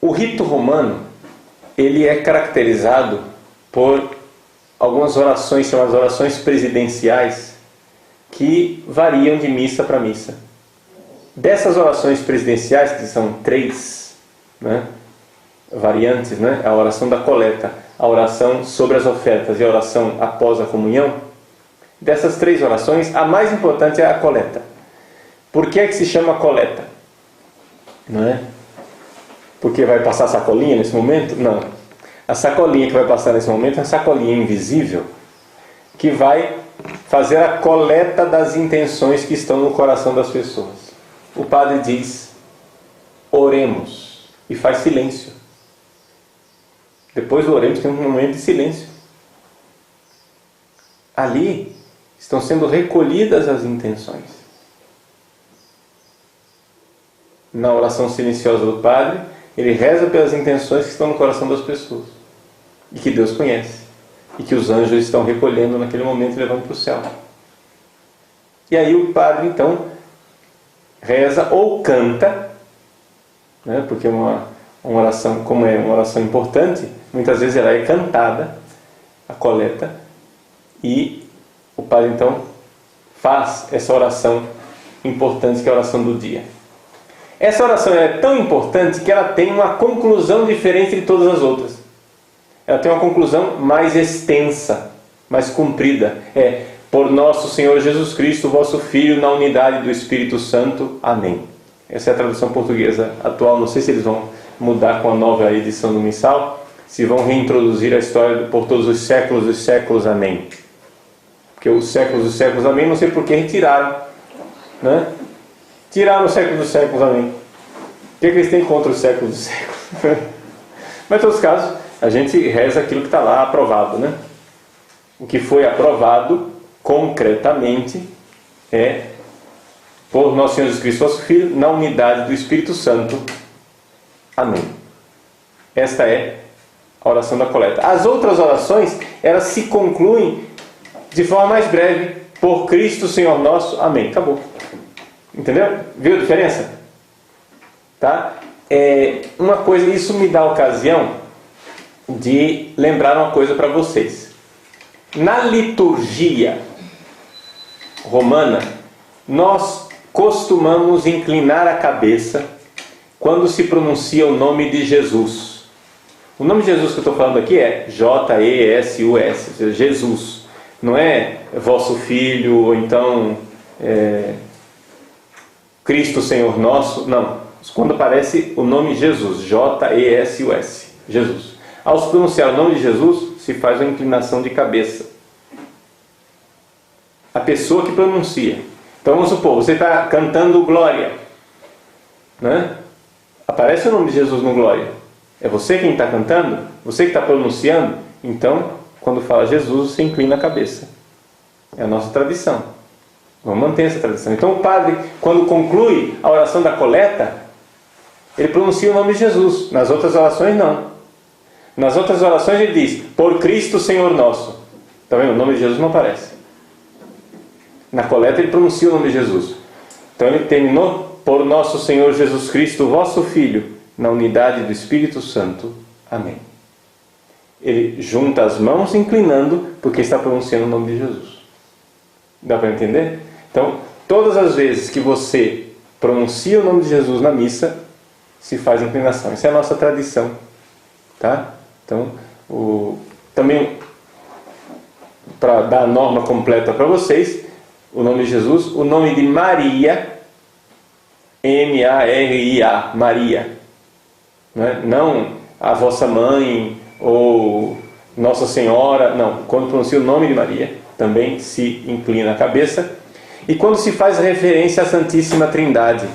O rito romano, ele é caracterizado por algumas orações, chamadas orações presidenciais, que variam de missa para missa. Dessas orações presidenciais, que são 3, né, variantes, né, a oração da coleta, a oração sobre as ofertas e a oração após a comunhão, dessas 3 orações, a mais importante é a coleta. Por que é que se chama coleta? Não é? Porque vai passar sacolinha nesse momento? Não. A sacolinha que vai passar nesse momento é uma sacolinha invisível que vai fazer a coleta das intenções que estão no coração das pessoas. O padre diz, oremos, e faz silêncio. Depois do oremos tem um momento de silêncio. Ali estão sendo recolhidas as intenções. Na oração silenciosa do padre, ele reza pelas intenções que estão no coração das pessoas e que Deus conhece e que os anjos estão recolhendo naquele momento e levando para o céu. E aí o padre então reza ou canta, né, porque uma oração, como é uma oração importante, muitas vezes ela é cantada, a coleta, e o padre então faz essa oração importante, que é a oração do dia. Essa oração é tão importante que ela tem uma conclusão diferente de todas as outras. Ela tem uma conclusão mais extensa, mais comprida. É, por nosso Senhor Jesus Cristo, vosso Filho, na unidade do Espírito Santo. Amém. Essa é a tradução portuguesa atual. Não sei se eles vão mudar com a nova edição do missal, se vão reintroduzir a história do por todos os séculos dos séculos. Amém. Porque os séculos dos séculos. Amém, não sei por que retiraram, né? Tiraram os séculos dos séculos. Amém. O que eles têm contra os séculos dos séculos? Mas em todos os casos, a gente reza aquilo que está lá aprovado, né? O que foi aprovado concretamente é por nosso Senhor Jesus Cristo, nosso Filho, na unidade do Espírito Santo. Amém. Esta é a oração da coleta. As outras orações, elas se concluem de forma mais breve. Por Cristo Senhor nosso. Amém. Acabou. Entendeu? Viu a diferença? Tá? Uma coisa, isso me dá a ocasião de lembrar uma coisa para vocês. Na liturgia romana, nós costumamos inclinar a cabeça quando se pronuncia o nome de Jesus. O nome de Jesus que eu estou falando aqui é J-E-S-U-S, ou seja, Jesus. Não é vosso Filho, ou então Cristo Senhor nosso. Não. Quando aparece o nome Jesus, J-E-S-U-S, Jesus. Ao se pronunciar o nome de Jesus, se faz uma inclinação de cabeça. A pessoa que pronuncia. Então vamos supor, você está cantando Glória, né? Aparece o nome de Jesus no Glória. É você quem está cantando? Você que está pronunciando? Então, quando fala Jesus, você inclina a cabeça. É a nossa tradição. Vamos manter essa tradição. Então o padre, quando conclui a oração da coleta, ele pronuncia o nome de Jesus. Nas outras orações, não. Nas outras orações ele diz, por Cristo Senhor nosso. Está vendo? O nome de Jesus não aparece. Na coleta ele pronuncia o nome de Jesus. Então ele terminou, por nosso Senhor Jesus Cristo, vosso Filho, na unidade do Espírito Santo. Amém. Ele junta as mãos inclinando, porque está pronunciando o nome de Jesus. Dá para entender? Então, todas as vezes que você pronuncia o nome de Jesus na missa, se faz inclinação. Isso é a nossa tradição. Tá? Então, também, para dar a norma completa para vocês, o nome de Jesus, o nome de Maria, M-A-R-I-A, Maria. Não a vossa mãe ou Nossa Senhora. Não, quando pronuncia o nome de Maria, também se inclina a cabeça. E quando se faz referência à Santíssima Trindade,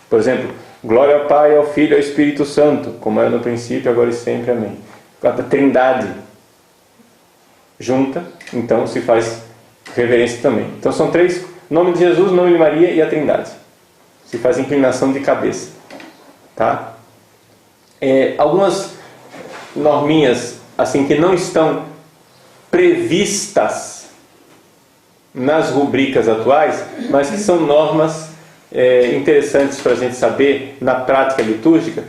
por exemplo, glória ao Pai, ao Filho e ao Espírito Santo, como era no princípio, agora e sempre. Amém. A Trindade junta, então se faz reverência também. Então são 3, nome de Jesus, nome de Maria e a Trindade. Se faz inclinação de cabeça. Tá? Algumas norminhas assim que não estão previstas nas rubricas atuais, mas que são normas interessantes para a gente saber na prática litúrgica.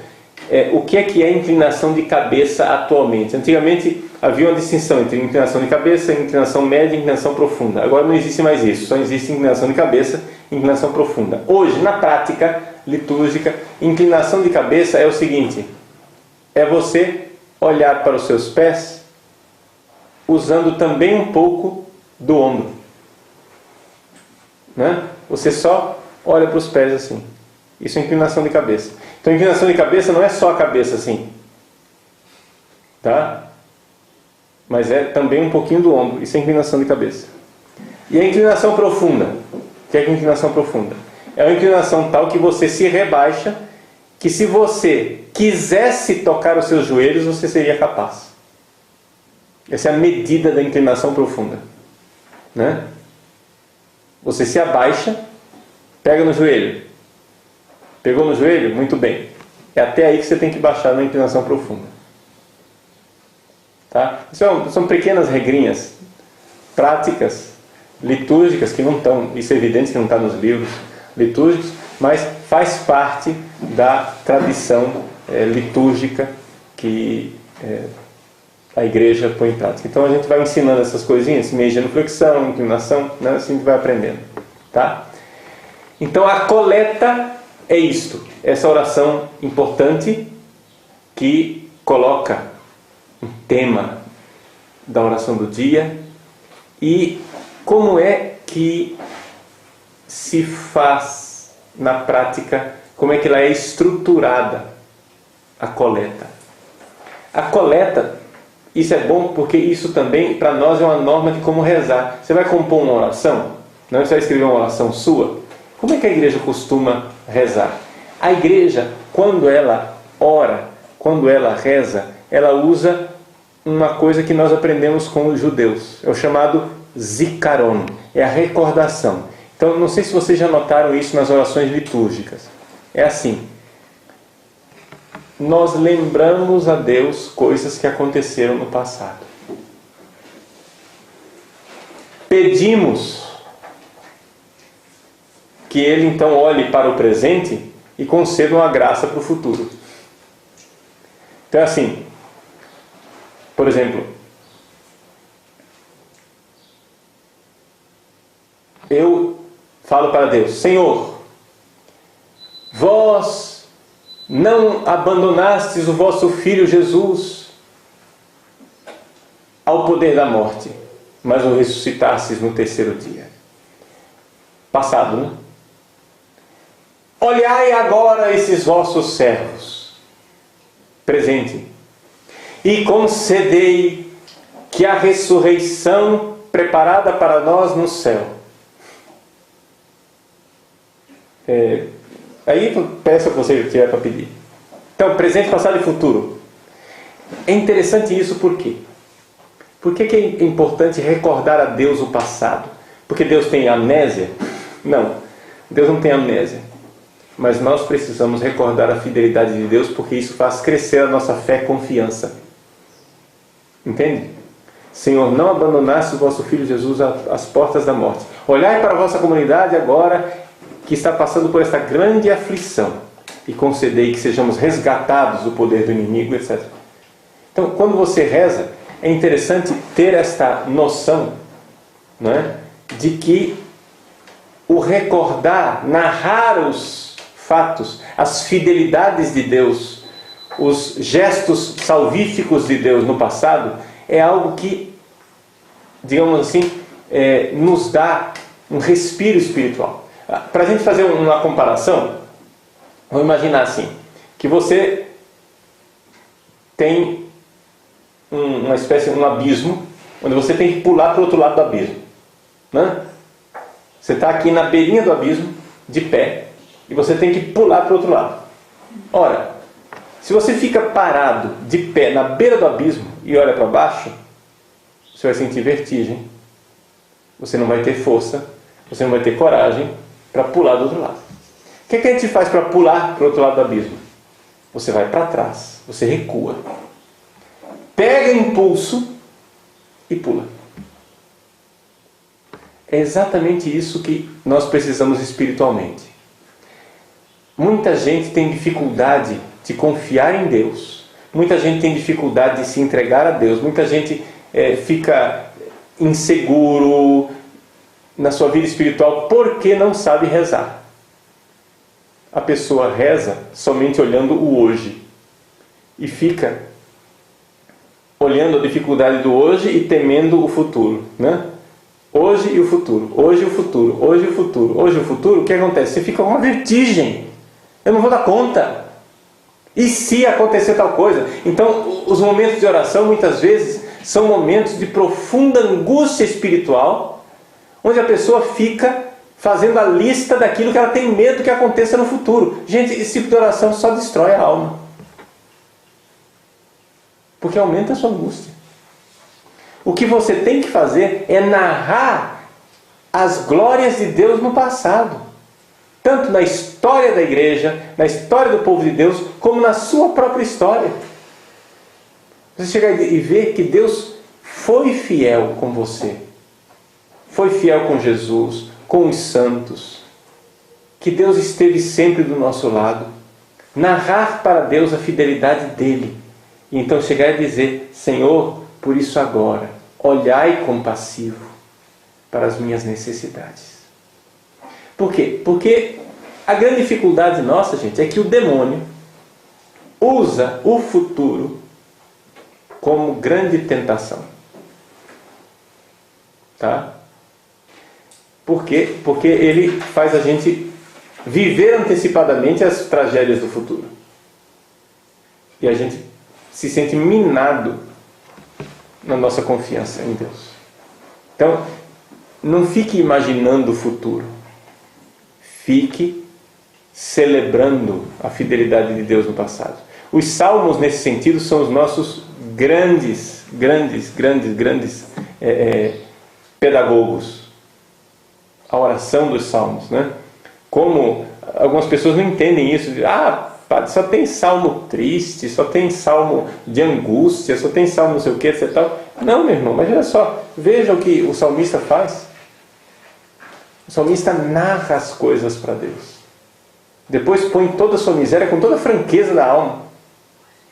o que é inclinação de cabeça atualmente. Antigamente havia uma distinção entre inclinação de cabeça, inclinação média e inclinação profunda. Agora não existe mais isso, só existe inclinação de cabeça e inclinação profunda. Hoje, na prática litúrgica, inclinação de cabeça é o seguinte: é você olhar para os seus pés usando também um pouco do ombro, né? Você só olha para os pés assim. Isso é inclinação de cabeça. Então, inclinação de cabeça não é só a cabeça assim, tá? Mas é também um pouquinho do ombro. Isso é inclinação de cabeça. E a inclinação profunda? O que é a inclinação profunda? É uma inclinação tal que você se rebaixa, que se você quisesse tocar os seus joelhos, você seria capaz. Essa é a medida da inclinação profunda, né? Você se abaixa, pega no joelho. Pegou no joelho? Muito bem. É até aí que você tem que baixar na inclinação profunda. Tá? São pequenas regrinhas práticas, litúrgicas, que não estão, isso é evidente que não está nos livros litúrgicos, mas faz parte da tradição litúrgica que a igreja põe em prática. Então a gente vai ensinando essas coisinhas, meio genuflexão, inclinação, né? Assim a gente vai aprendendo. Tá? Então a coleta é isto, essa oração importante que coloca um tema da oração do dia e como é que se faz na prática, como é que ela é estruturada, a coleta. A coleta, isso é bom porque isso também para nós é uma norma de como rezar. Você vai compor uma oração, não você vai escrever uma oração sua, como é que a igreja costuma rezar? A igreja, quando ela ora, quando ela reza, ela usa uma coisa que nós aprendemos com os judeus. É o chamado zikaron, é a recordação. Então, não sei se vocês já notaram isso nas orações litúrgicas. É assim: nós lembramos a Deus coisas que aconteceram no passado. Pedimos que Ele então olhe para o presente e conceda uma graça para o futuro. Então, assim, por exemplo, eu falo para Deus: Senhor, vós não abandonastes o vosso Filho Jesus ao poder da morte, mas o ressuscitastes no terceiro dia. Passado, né? Olhai agora esses vossos servos, presente, e concedei que a ressurreição preparada para nós no céu. Aí peça o que você tiver para pedir. Então, presente, passado e futuro. É interessante isso por quê? Por que é importante recordar a Deus o passado? Porque Deus tem amnésia? Não, Deus não tem amnésia. Mas nós precisamos recordar a fidelidade de Deus, porque isso faz crescer a nossa fé e confiança. Entende? Senhor, não abandonaste o vosso Filho Jesus às portas da morte. Olhai para a vossa comunidade agora, que está passando por esta grande aflição, e concedei que sejamos resgatados do poder do inimigo, etc. Então, quando você reza, é interessante ter esta noção, não é? De que o recordar, narrar os fatos, as fidelidades de Deus, os gestos salvíficos de Deus no passado, é algo que, digamos assim, nos dá um respiro espiritual. Para a gente fazer uma comparação, vamos imaginar assim, que você tem uma espécie de um abismo, onde você tem que pular para o outro lado do abismo, né? Você está aqui na beirinha do abismo, de pé, e você tem que pular para o outro lado. Ora, se você fica parado, de pé, na beira do abismo, e olha para baixo, você vai sentir vertigem, você não vai ter força, você não vai ter coragem para pular do outro lado. O que a gente faz para pular para o outro lado do abismo? Você vai para trás, você recua, pega impulso e pula. É exatamente isso que nós precisamos espiritualmente. Muita gente tem dificuldade de confiar em Deus. Muita gente tem dificuldade de se entregar a Deus. Muita gente fica inseguro na sua vida espiritual porque não sabe rezar. A pessoa reza somente olhando o hoje e fica olhando a dificuldade do hoje e temendo o futuro, né? Hoje e o futuro, hoje e o futuro, hoje e o futuro, hoje e o futuro. O que acontece? Você fica com uma vertigem. Eu não vou dar conta. E se acontecer tal coisa? Então, os momentos de oração, muitas vezes, são momentos de profunda angústia espiritual, onde a pessoa fica fazendo a lista daquilo que ela tem medo que aconteça no futuro. Gente, esse tipo de oração só destrói a alma. Porque aumenta a sua angústia. O que você tem que fazer é narrar as glórias de Deus no passado. Tanto na história da igreja, na história do povo de Deus, como na sua própria história. Você chegar e ver que Deus foi fiel com você. Foi fiel com Jesus, com os santos. Que Deus esteve sempre do nosso lado. Narrar para Deus a fidelidade dEle. E então chegar e dizer: Senhor, por isso agora, olhai compassivo para as minhas necessidades. Por quê? Porque a grande dificuldade nossa, gente, é que o demônio usa o futuro como grande tentação. Tá? Por quê? Porque ele faz a gente viver antecipadamente as tragédias do futuro. E a gente se sente minado na nossa confiança em Deus. Então, não fique imaginando o futuro. Fique celebrando a fidelidade de Deus no passado. Os salmos, nesse sentido, são os nossos grandes pedagogos. A oração dos salmos, né? Como algumas pessoas não entendem isso. Padre, só tem salmo triste, só tem salmo de angústia, só tem salmo não sei o que, etc. Não, meu irmão, mas olha só, veja o que o salmista faz. O salmista narra as coisas para Deus. Depois põe toda a sua miséria com toda a franqueza da alma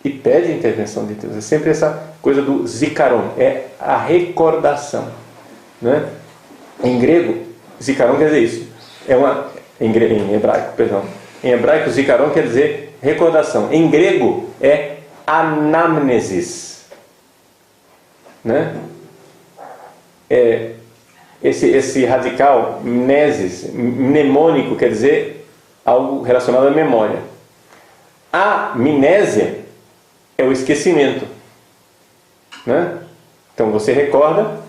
e pede a intervenção de Deus. É sempre essa coisa do zikaron, é a recordação, né? Em grego, zikaron quer dizer isso. Em hebraico, perdão. Em hebraico, zikaron quer dizer recordação. Em grego é anamnesis, né? Esse radical mnesis, mnemônico, quer dizer algo relacionado à memória. A amnésia é o esquecimento, né? Então você recorda,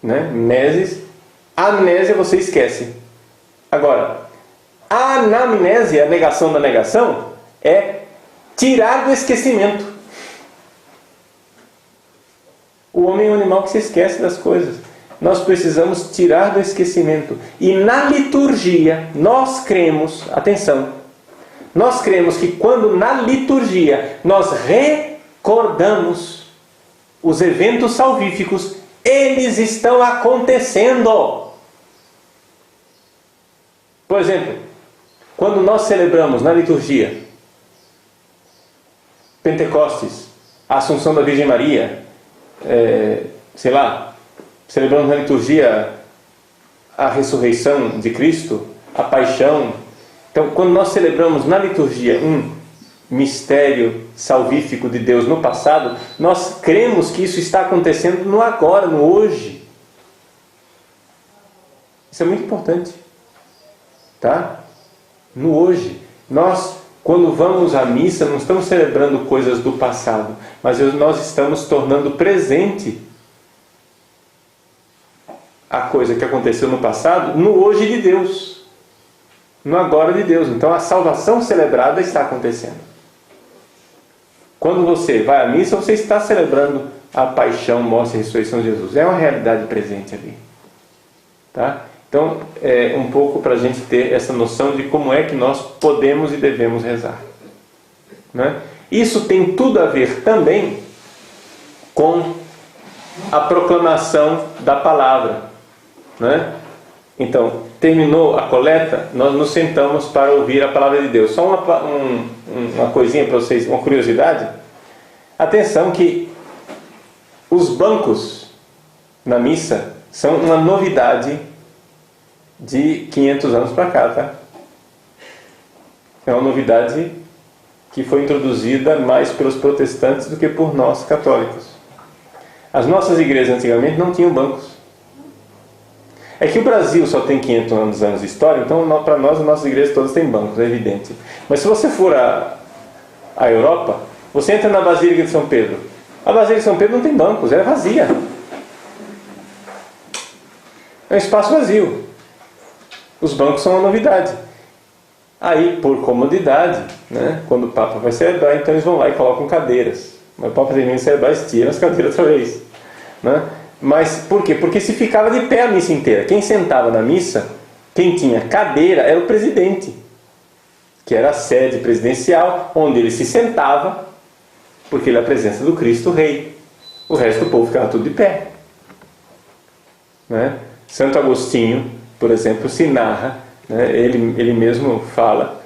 né? Mnesis. Amnésia você esquece. Agora, a anamnésia, a negação da negação, é tirar do esquecimento. O homem é um animal que se esquece das coisas. Nós precisamos tirar do esquecimento. E na liturgia, nós cremos, atenção, nós cremos que quando na liturgia nós recordamos os eventos salvíficos, eles estão acontecendo. Por exemplo, quando nós celebramos na liturgia Pentecostes, a Assunção da Virgem Maria, celebramos na liturgia a ressurreição de Cristo, a paixão. Então, quando nós celebramos na liturgia um mistério salvífico de Deus no passado, nós cremos que isso está acontecendo no agora, no hoje. Isso é muito importante. Tá? No hoje. Nós, quando vamos à missa, não estamos celebrando coisas do passado, mas nós estamos tornando presente a coisa que aconteceu no passado, no hoje de Deus, no agora de Deus. Então a salvação celebrada está acontecendo. Quando você vai à missa, você está celebrando a paixão, morte e ressurreição de Jesus. É uma realidade presente ali. Tá? Então, é um pouco para a gente ter essa noção de como é que nós podemos e devemos rezar. Né? Isso tem tudo a ver também com a proclamação da palavra. Né? Então, terminou a coleta, nós nos sentamos para ouvir a palavra de Deus. Só uma coisinha para vocês, uma curiosidade. Atenção que os bancos na missa são uma novidade de 500 anos para cá, tá? É uma novidade que foi introduzida mais pelos protestantes do que por nós católicos. As nossas igrejas antigamente não tinham bancos. É que o Brasil só tem 500 anos de história, então para nós as nossas igrejas todas têm bancos, é evidente. Mas se você for à Europa, você entra na Basílica de São Pedro. A Basílica de São Pedro não tem bancos, ela é vazia. É um espaço vazio. Os bancos são uma novidade. Aí, por comodidade, né, quando o Papa vai celebrar, então eles vão lá e colocam cadeiras. Mas o Papa termina de celebrar, eles tiram as cadeiras outra vez. Né? Mas por quê? Porque se ficava de pé a missa inteira. Quem sentava na missa, quem tinha cadeira, era o presidente, que era a sede presidencial, onde ele se sentava, porque ele é a presença do Cristo Rei. O resto do povo ficava tudo de pé. Né? Santo Agostinho, por exemplo, se narra, né? Ele mesmo fala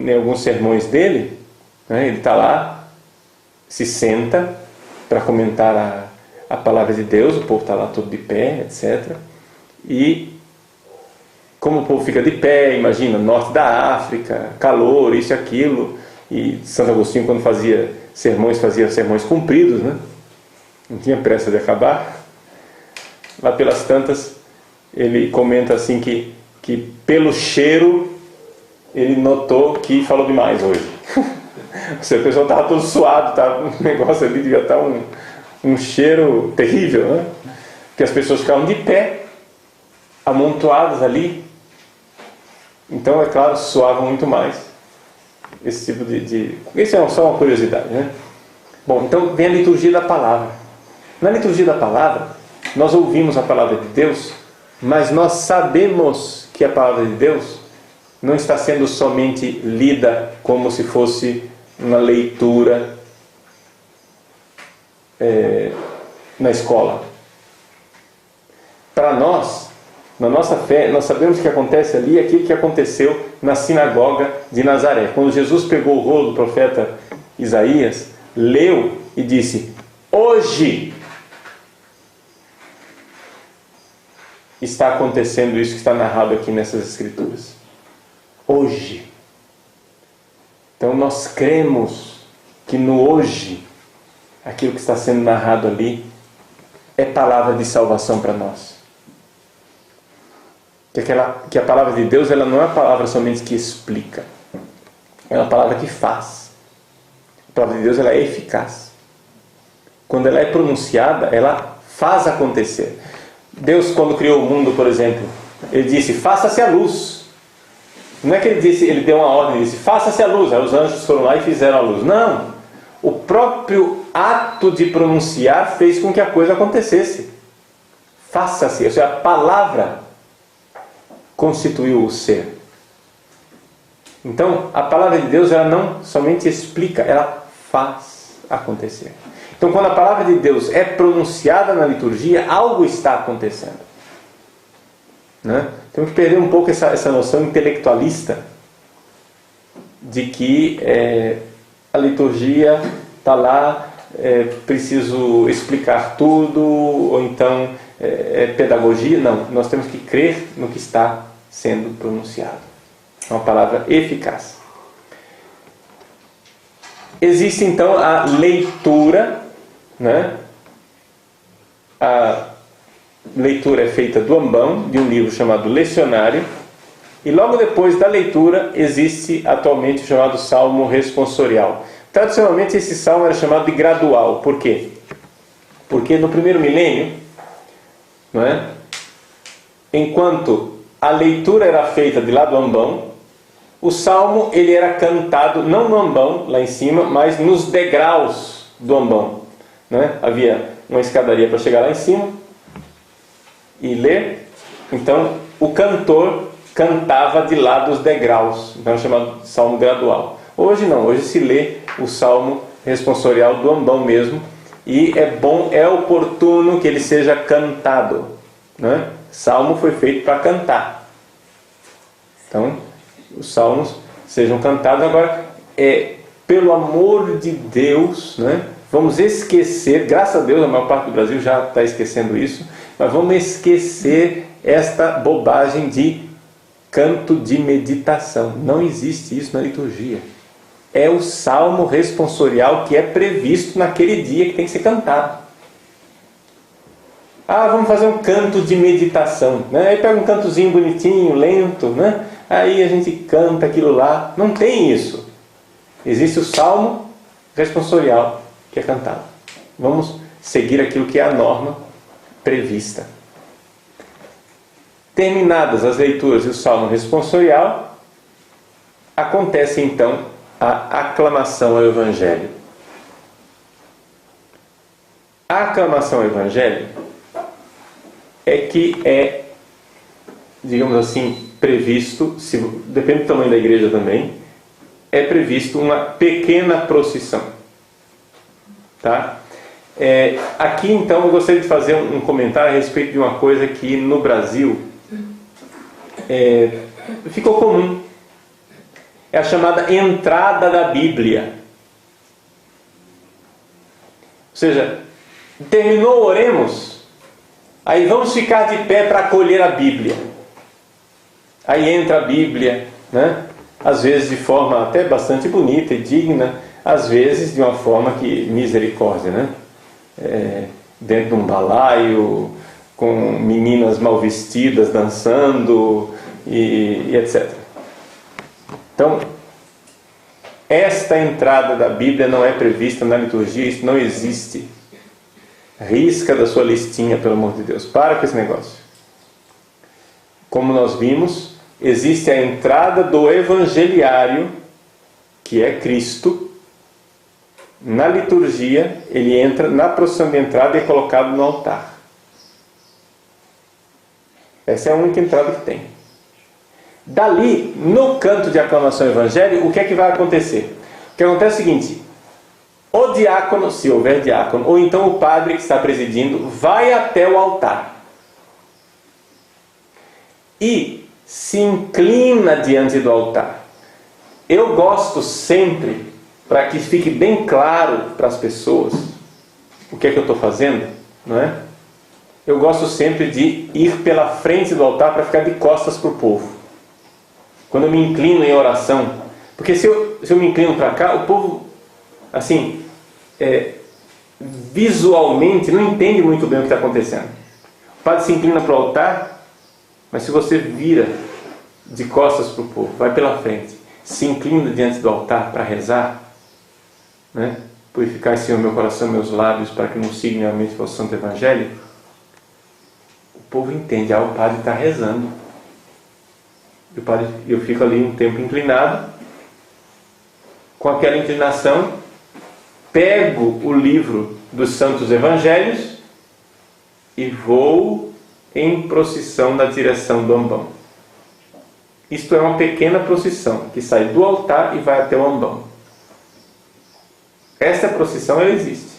em alguns sermões dele, né? Ele está lá, se senta para comentar a palavra de Deus, o povo está lá todo de pé, etc. E como o povo fica de pé, imagina, norte da África, calor, isso e aquilo, e Santo Agostinho, quando fazia sermões compridos, né? Não tinha pressa de acabar. Lá pelas tantas, ele comenta assim que pelo cheiro ele notou que falou demais hoje. O pessoal estava todo suado, o negócio ali devia estar um cheiro terrível, né? Porque as pessoas ficavam de pé, amontoadas ali. Então, é claro, suavam muito mais. Esse tipo Isso é só uma curiosidade, né? Bom, então vem a liturgia da palavra. Na liturgia da palavra, nós ouvimos a palavra de Deus, mas nós sabemos que a palavra de Deus não está sendo somente lida como se fosse uma leitura na escola. Para nós, na nossa fé, nós sabemos que o que acontece ali é aquilo que aconteceu na sinagoga de Nazaré. Quando Jesus pegou o rolo do profeta Isaías, leu e disse: hoje está acontecendo isso que está narrado aqui nessas escrituras. Hoje. Então nós cremos que no hoje, aquilo que está sendo narrado ali é palavra de salvação para nós. Que a palavra de Deus, ela não é uma palavra somente que explica, é uma palavra que faz. A palavra de Deus, ela é eficaz. Quando ela é pronunciada, ela faz acontecer. Deus, quando criou o mundo, por exemplo, ele disse: faça-se a luz. Não é que ele deu uma ordem e disse: faça-se a luz. Aí os anjos foram lá e fizeram a luz. Não. O próprio ato de pronunciar fez com que a coisa acontecesse. Faça-se. Ou seja, a palavra constituiu o ser. Então, a palavra de Deus, ela não somente explica, ela faz acontecer. Então, quando a palavra de Deus é pronunciada na liturgia, algo está acontecendo. Né? Temos que perder um pouco essa noção intelectualista de que a liturgia está lá, preciso explicar tudo, ou então pedagogia. Não, nós temos que crer no que está sendo pronunciado. É uma palavra eficaz. Existe então a leitura, né? A leitura é feita do ambão, de um livro chamado Lecionário, e logo depois da leitura existe atualmente o chamado Salmo Responsorial. Tradicionalmente esse salmo era chamado de gradual. Por quê? Porque no primeiro milênio, não é? Enquanto a leitura era feita de lá do ambão, o salmo ele era cantado não no ambão, lá em cima, mas nos degraus do ambão. Né? Havia uma escadaria para chegar lá em cima e ler. Então o cantor cantava de lá dos degraus. Então é chamado salmo gradual. Hoje não, hoje se lê o salmo responsorial do ambão mesmo. E é bom, é oportuno que ele seja cantado. Né? Salmo foi feito para cantar. Então, os salmos sejam cantados. Agora, pelo amor de Deus, né? Vamos esquecer, graças a Deus a maior parte do Brasil já está esquecendo isso, mas vamos esquecer esta bobagem de canto de meditação. Não existe isso na liturgia. É o salmo responsorial que é previsto naquele dia que tem que ser cantado. Vamos fazer um canto de meditação, né? Aí pega um cantozinho bonitinho, lento, né? Aí a gente canta aquilo lá. Não tem isso. Existe o salmo responsorial que é cantado. Vamos seguir aquilo que é a norma prevista. Terminadas as leituras e o salmo responsorial, acontece então a aclamação ao Evangelho. A aclamação ao Evangelho digamos assim, previsto, depende do tamanho da igreja também, é previsto uma pequena procissão. Tá? Aqui então eu gostaria de fazer um comentário a respeito de uma coisa que no Brasil ficou comum. É a chamada entrada da Bíblia. Ou seja, terminou, oremos, aí vamos ficar de pé para acolher a Bíblia. Aí entra a Bíblia, né? Às vezes de forma até bastante bonita e digna, às vezes de uma forma que misericórdia, né? Dentro de um balaio, com meninas mal vestidas dançando e etc. Então, esta entrada da Bíblia não é prevista na liturgia, isso não existe. Risca da sua listinha, pelo amor de Deus. Para com esse negócio. Como nós vimos, existe a entrada do evangeliário, que é Cristo. Na liturgia, ele entra na procissão de entrada e é colocado no altar. Essa é a única entrada que tem. Dali, no canto de aclamação ao Evangelho, o que é que vai acontecer? O que acontece é o seguinte: o diácono, se houver diácono, ou então o padre que está presidindo, vai até o altar e se inclina diante do altar. Eu gosto sempre, para que fique bem claro para as pessoas o que é que eu estou fazendo, não é? Eu gosto sempre de ir pela frente do altar para ficar de costas para o povo. Quando eu me inclino em oração, porque se eu me inclino para cá, o povo, assim, visualmente não entende muito bem o que está acontecendo. O padre se inclina para o altar, mas se você vira de costas para o povo, vai pela frente, se inclina diante do altar para rezar, né? Purificar, Senhor, meu coração, meus lábios, para que não siga minha mente para o Santo Evangelho. O povo entende, o padre está rezando. Eu fico ali um tempo inclinado, com aquela inclinação, pego o livro dos Santos Evangelhos e vou em procissão na direção do ambão. Isto é uma pequena procissão que sai do altar e vai até o ambão. Esta procissão, ela existe,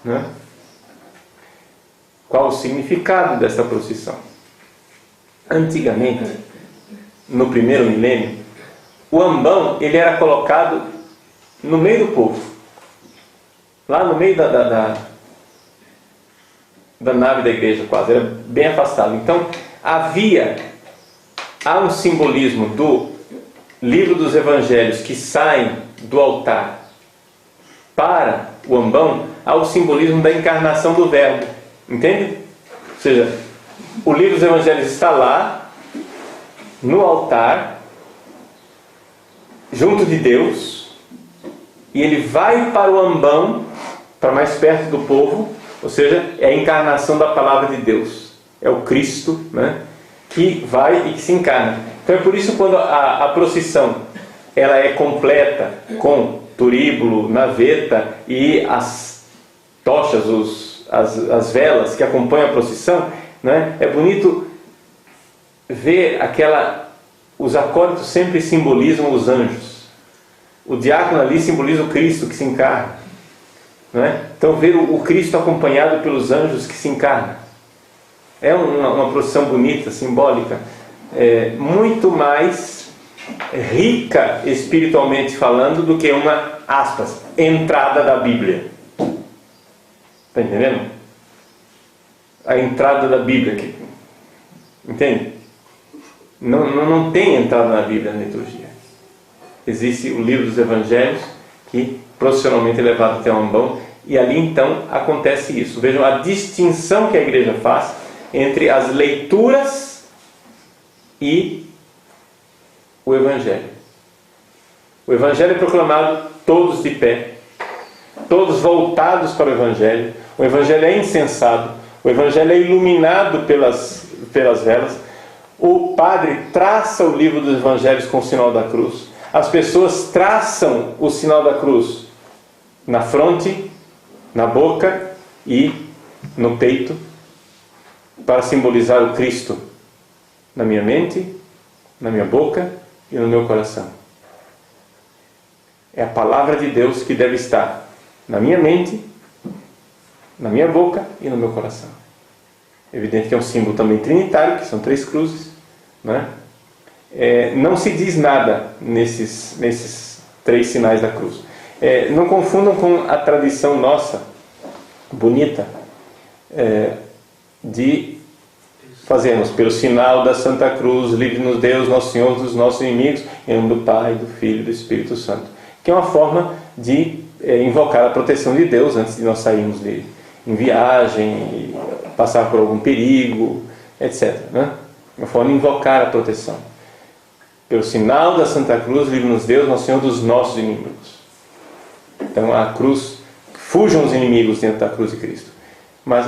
né? Qual o significado desta procissão? Antigamente, no primeiro milênio, o ambão ele era colocado no meio do povo, lá no meio da nave da igreja, quase, era bem afastado. Então há um simbolismo do livro dos Evangelhos que saem do altar para o ambão, há o simbolismo da encarnação do Verbo, entende? Ou seja, o livro dos Evangelhos está lá, no altar, junto de Deus, e ele vai para o ambão, para mais perto do povo, ou seja, é a encarnação da palavra de Deus, é o Cristo, né, que vai e que se encarna. Então é por isso quando a procissão ela é completa com turíbulo, naveta e as tochas, as velas que acompanham a procissão, né? É bonito ver os acólitos sempre simbolizam os anjos. O diácono ali simboliza o Cristo que se encarna, não é? Então ver o Cristo acompanhado pelos anjos que se encarna. É uma procissão bonita, simbólica, muito mais rica espiritualmente falando do que uma, aspas, entrada da Bíblia. Está entendendo? A entrada da Bíblia aqui. Entende? Não tem entrada na Bíblia na liturgia. Existe o livro dos Evangelhos, que profissionalmente é levado até o ambão, e ali então acontece isso. Vejam a distinção que a igreja faz entre as leituras e o Evangelho. O Evangelho é proclamado todos de pé, todos voltados para o Evangelho. O Evangelho é incensado, o Evangelho é iluminado pelas velas. O padre traça o livro dos Evangelhos com o sinal da cruz. As pessoas traçam o sinal da cruz na fronte, na boca e no peito, para simbolizar o Cristo na minha mente, na minha boca e no meu coração. É a palavra de Deus que deve estar na minha mente, na minha boca e no meu coração. É evidente que é um símbolo também trinitário, que são 3 cruzes, né? Não se diz nada nesses 3 sinais da cruz. Não confundam com a tradição nossa, bonita, de fazermos pelo sinal da Santa Cruz, livre-nos Deus, nosso Senhor, dos nossos inimigos, em nome do Pai, do Filho e do Espírito Santo. Que é uma forma de invocar a proteção de Deus antes de nós sairmos em viagem, passar por algum perigo, etc. Né? Uma forma de invocar a proteção. Pelo sinal da Santa Cruz, livre-nos Deus, nosso Senhor, dos nossos inimigos. Então a cruz, fujam os inimigos dentro da cruz de Cristo. Mas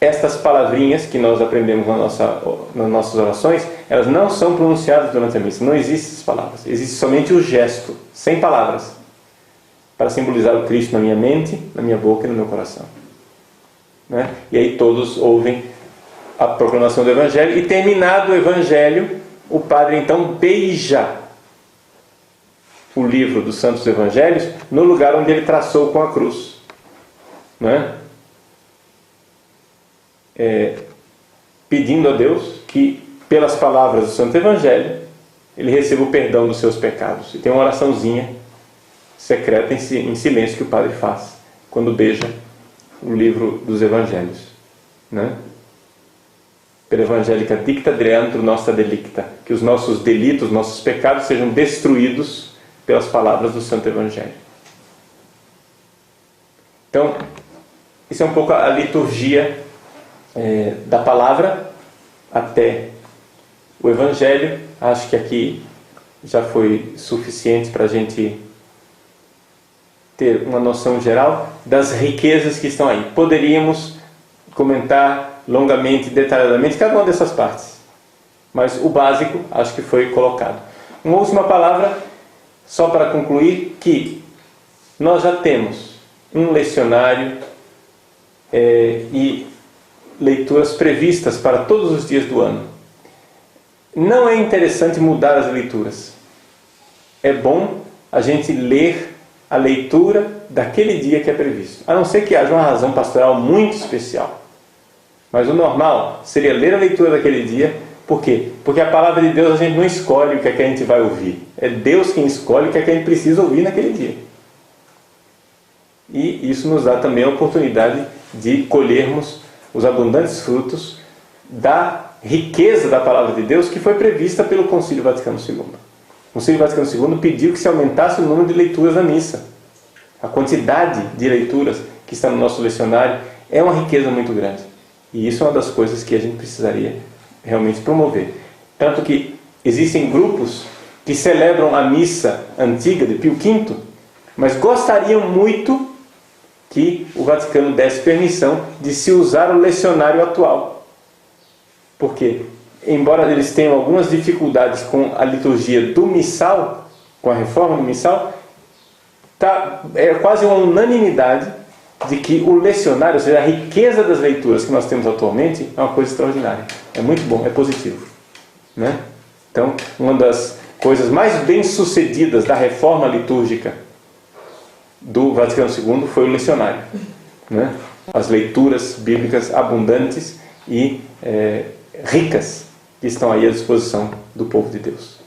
estas palavrinhas que nós aprendemos nas nossas orações, elas não são pronunciadas durante a missa. Não existem essas palavras. Existe somente o gesto, sem palavras, para simbolizar o Cristo na minha mente, na minha boca e no meu coração. Né? E aí todos ouvem a proclamação do Evangelho, e terminado o Evangelho, o padre então beija o livro dos Santos Evangelhos no lugar onde ele traçou com a cruz. Né? Pedindo a Deus que, pelas palavras do Santo Evangelho, ele receba o perdão dos seus pecados. E tem uma oraçãozinha secreta em silêncio que o padre faz quando beija o livro dos Evangelhos. Né? Per evangelica dicta dreantro nostra delicta. Que os nossos delitos, nossos pecados sejam destruídos pelas palavras do Santo Evangelho. Então, isso é um pouco a liturgia da palavra até o Evangelho. Acho que aqui já foi suficiente para a gente ter uma noção geral das riquezas que estão aí. Poderíamos comentar longamente, detalhadamente cada uma dessas partes, mas o básico acho que foi colocado. Uma última palavra, só para concluir, que nós já temos um lecionário e leituras previstas para todos os dias do ano. Não é interessante mudar as leituras. É bom a gente ler a leitura daquele dia que é previsto, a não ser que haja uma razão pastoral muito especial. Mas o normal seria ler a leitura daquele dia. Por quê? Porque a palavra de Deus a gente não escolhe o que é que a gente vai ouvir. É Deus quem escolhe o que é que a gente precisa ouvir naquele dia. E isso nos dá também a oportunidade de colhermos os abundantes frutos da riqueza da palavra de Deus que foi prevista pelo Concílio Vaticano II. O Concílio Vaticano II pediu que se aumentasse o número de leituras da missa. A quantidade de leituras que está no nosso lecionário é uma riqueza muito grande. E isso é uma das coisas que a gente precisaria realmente promover. Tanto que existem grupos que celebram a missa antiga de Pio V, mas gostariam muito que o Vaticano desse permissão de se usar o lecionário atual. Porque, embora eles tenham algumas dificuldades com a liturgia do missal, com a reforma do missal, é quase uma unanimidade de que o lecionário, ou seja, a riqueza das leituras que nós temos atualmente, é uma coisa extraordinária. É muito bom, é positivo. Né? Então, uma das coisas mais bem-sucedidas da reforma litúrgica do Vaticano II foi o lecionário. Né? As leituras bíblicas abundantes e ricas que estão aí à disposição do povo de Deus.